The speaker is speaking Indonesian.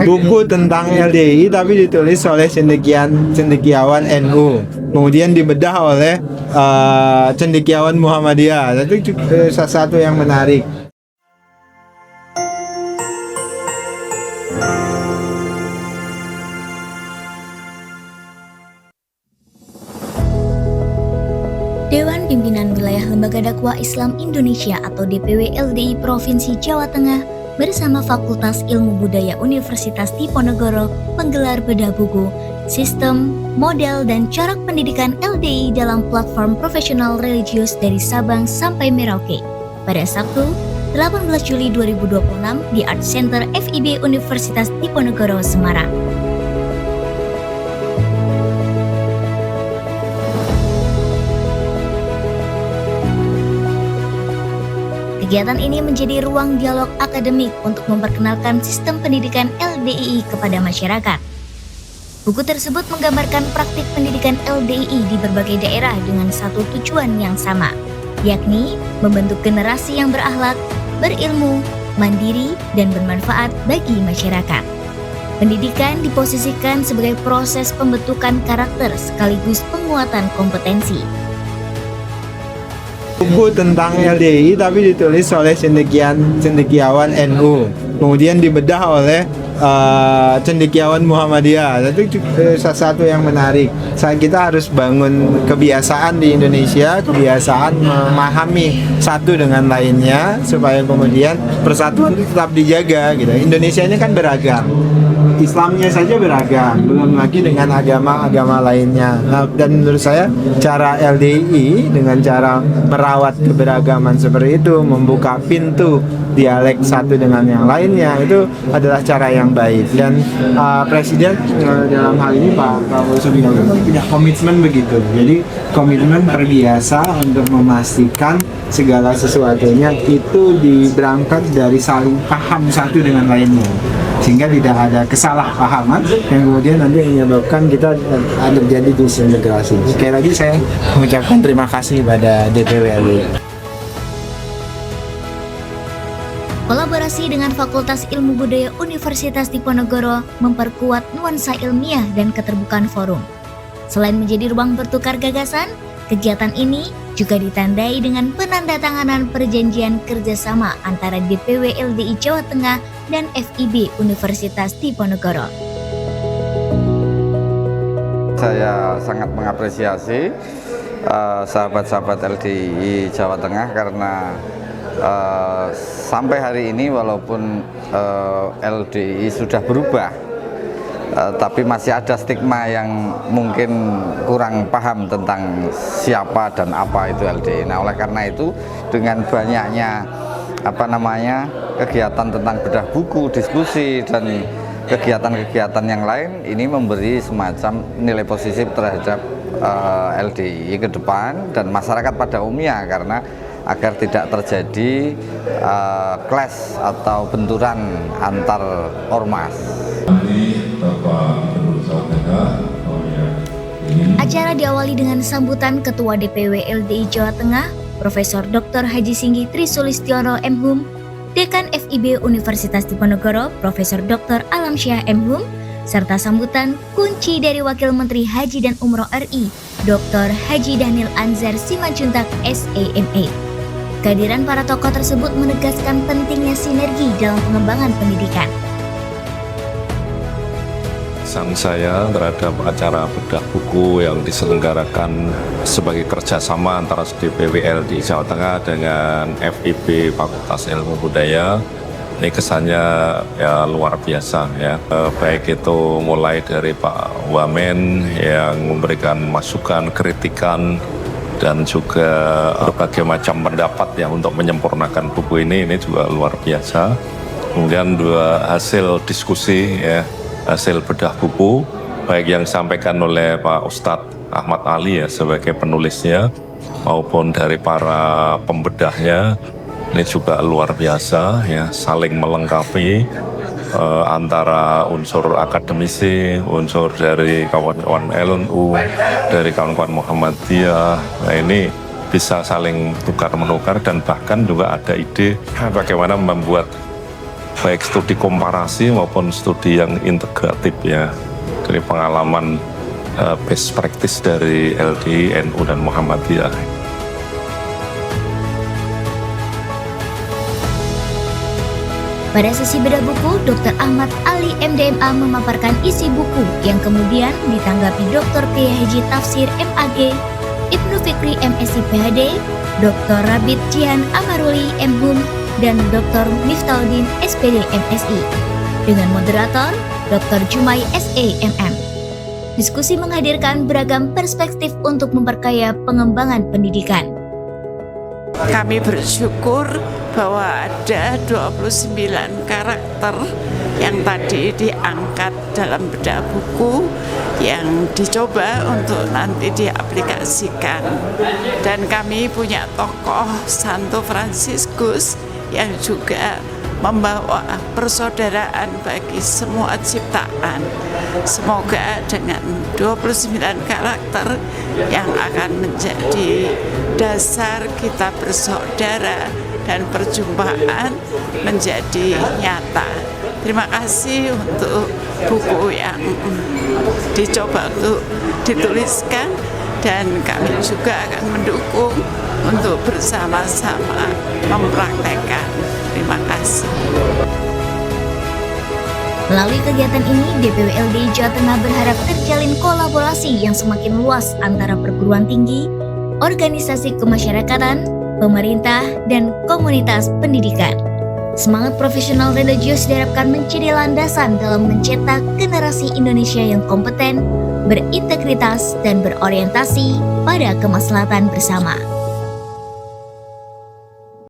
buku tentang LDI tapi ditulis oleh cendekiawan NU, kemudian dibedah oleh cendekiawan Muhammadiyah. Itu salah satu yang menarik. Dewan Pimpinan Wilayah Lembaga Dakwah Islam Indonesia atau DPW LDI Provinsi Jawa Tengah bersama Fakultas Ilmu Budaya Universitas Diponegoro menggelar bedah buku Sistem, Model, dan Corak Pendidikan LDI dalam Platform Profesional Religius dari Sabang sampai Merauke pada Sabtu 18 Juli 2026 di Art Center FIB Universitas Diponegoro, Semarang. Kegiatan ini menjadi ruang dialog akademik untuk memperkenalkan sistem pendidikan LDII kepada masyarakat. Buku tersebut menggambarkan praktik pendidikan LDII di berbagai daerah dengan satu tujuan yang sama, yakni membentuk generasi yang berakhlak, berilmu, mandiri, dan bermanfaat bagi masyarakat. Pendidikan diposisikan sebagai proses pembentukan karakter sekaligus penguatan kompetensi. Buku tentang LDI tapi ditulis oleh cendekiawan NU, kemudian dibedah oleh cendekiawan Muhammadiyah. Itu salah satu yang menarik. Kita harus bangun kebiasaan di Indonesia, kebiasaan memahami satu dengan lainnya supaya kemudian persatuan itu tetap dijaga gitu. Indonesia ini kan beragam. Islamnya saja beragam, belum lagi dengan agama-agama lainnya. Nah, dan menurut saya cara LDI dengan cara merawat keberagaman seperti itu, membuka pintu dialek satu dengan yang lainnya, itu adalah cara yang baik. Dan Presiden dalam hal ini Pak Prabowo Subianto punya komitmen begitu. Jadi komitmen terbiasa untuk memastikan segala sesuatunya itu berangkat dari saling paham satu dengan lainnya, sehingga tidak ada kesalahpahaman yang kemudian nanti menyebabkan kita terjadi disintegrasi. Sekali lagi saya mengucapkan terima kasih pada DPW LDI. Kolaborasi dengan Fakultas Ilmu Budaya Universitas Diponegoro memperkuat nuansa ilmiah dan keterbukaan forum. Selain menjadi ruang bertukar gagasan, kegiatan ini juga ditandai dengan penandatanganan perjanjian kerjasama antara DPW LDI Jawa Tengah dan FIB Universitas Diponegoro. Saya sangat mengapresiasi sahabat-sahabat LDI Jawa Tengah karena sampai hari ini walaupun LDI sudah berubah, tapi masih ada stigma yang mungkin kurang paham tentang siapa dan apa itu LDI. Nah, oleh karena itu dengan banyaknya kegiatan tentang bedah buku, diskusi, dan kegiatan-kegiatan yang lain, ini memberi semacam nilai positif terhadap LDI ke depan dan masyarakat pada umumnya, karena agar tidak terjadi clash atau benturan antar ormas. Acara diawali dengan sambutan Ketua DPW LDI Jawa Tengah, Profesor Dr. Haji Singgi Trisulistiono M.Hum, Dekan FIB Universitas Diponegoro, Profesor Dr. Alamsyah M.Hum, serta sambutan kunci dari Wakil Menteri Haji dan Umroh RI, Dr. Haji Daniel Anzar Simanjuntak SEMA. Kehadiran para tokoh tersebut menegaskan pentingnya sinergi dalam pengembangan pendidikan. Pesan saya terhadap acara bedah buku yang diselenggarakan sebagai kerjasama antara DPW LDI Jawa Tengah dengan FIB Fakultas Ilmu Budaya, ini kesannya ya luar biasa ya. Baik itu mulai dari Pak Wamen yang memberikan masukan, kritikan, dan juga berbagai macam pendapat ya untuk menyempurnakan buku ini juga luar biasa. Kemudian dua hasil diskusi ya, hasil bedah buku baik yang disampaikan oleh Pak Ustadz Ahmad Ali ya sebagai penulisnya maupun dari para pembedahnya, ini juga luar biasa ya, saling melengkapi antara unsur akademisi, unsur dari kawan-kawan LNU, dari kawan-kawan Muhammadiyah. Nah, ini bisa saling tukar-menukar dan bahkan juga ada ide bagaimana membuat baik studi komparasi maupun studi yang integratif ya, dari pengalaman best practice dari LDI, NU, dan Muhammadiyah. Pada sesi bedah buku, Dr. Ahmad Ali MDMA memaparkan isi buku yang kemudian ditanggapi Dr. Kiai Haji Tafsir MAG, Ibnu Fikri MSI PhD, Dr. Rabit Jihan Amaruli MHum, dan Dr. Miftauddin SPD MSI. Dengan moderator Dr. Jumai SE MM. Diskusi menghadirkan beragam perspektif untuk memperkaya pengembangan pendidikan. Kami bersyukur bahwa ada 29 karakter yang tadi diangkat dalam bedah buku yang dicoba untuk nanti diaplikasikan. Dan kami punya tokoh Santo Fransiskus yang juga membawa persaudaraan bagi semua ciptaan. Semoga dengan 29 karakter yang akan menjadi dasar kita bersaudara dan perjumpaan menjadi nyata. Terima kasih untuk buku yang dicoba untuk dituliskan, dan kami juga akan mendukung untuk bersama-sama mempraktekkan. Terima kasih. Melalui kegiatan ini, DPW LDI Jawa Tengah berharap terjalin kolaborasi yang semakin luas antara perguruan tinggi, organisasi kemasyarakatan, pemerintah, dan komunitas pendidikan. Semangat profesional religius diharapkan menjadi landasan dalam mencetak generasi Indonesia yang kompeten, berintegritas, dan berorientasi pada kemaslahatan bersama.